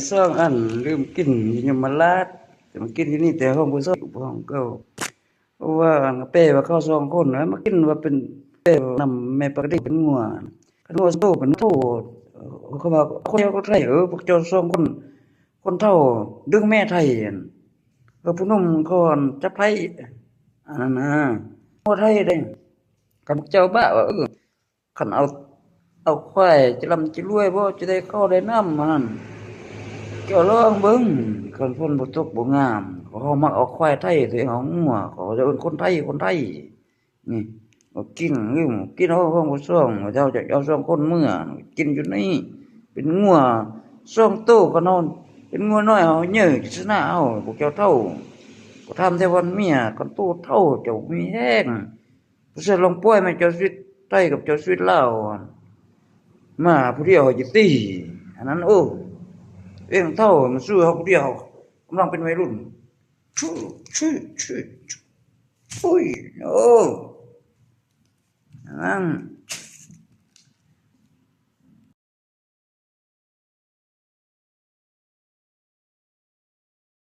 สองอันลืมกินยมราชจะมากินที่นี่แต่ห้องผู้สองห้องเก่าเพราะว่าเป้ว่าเขาสองคนนะมากินว่าเป็นเป้นำแม่ปกติเป็นงัวเป็นงัวโตเป็นโตเขาบอกคนเดียวก็ไทยพวกเจ้าสองคนคนเท่าดึงแม่ไทยผู้นุ่มก่อนจับไทยอันนั้นนะงัวไทยเด้กับเจ้าบ้าว่าคันเอาควายจะลำจะรวยบ่จะได้เข้าได้น้ำมันเจ้าลองเบิ่งคันฝนบ่ตกบ่งามเขามักเอาควายไทยใส่เอางัวเขาจะเอิ้นคนไทยนี่บ่กินกินเอาของบ่ซ่องเจ้าจะเอาซ่องคนเมื่อกินอยู่นี่เป็นงัวซ่องโตก็นอนเป็นงัวน้อยเอาเยอะชนะเอาพวกเจ้าเท่าก็ทำแต่วันเมียคนโตเท่าเจ้ามีแห้งผู้เสียลงป่วยมันเจ้าชีวิตไทยกับเจ้าชีวิตลาวมาผู้เดียวจะตีอันนั้นเองเท่ามันสู้เขาผู้เดียวกำลังเป็นวัยรุ่นชู้อุ้ยนั่น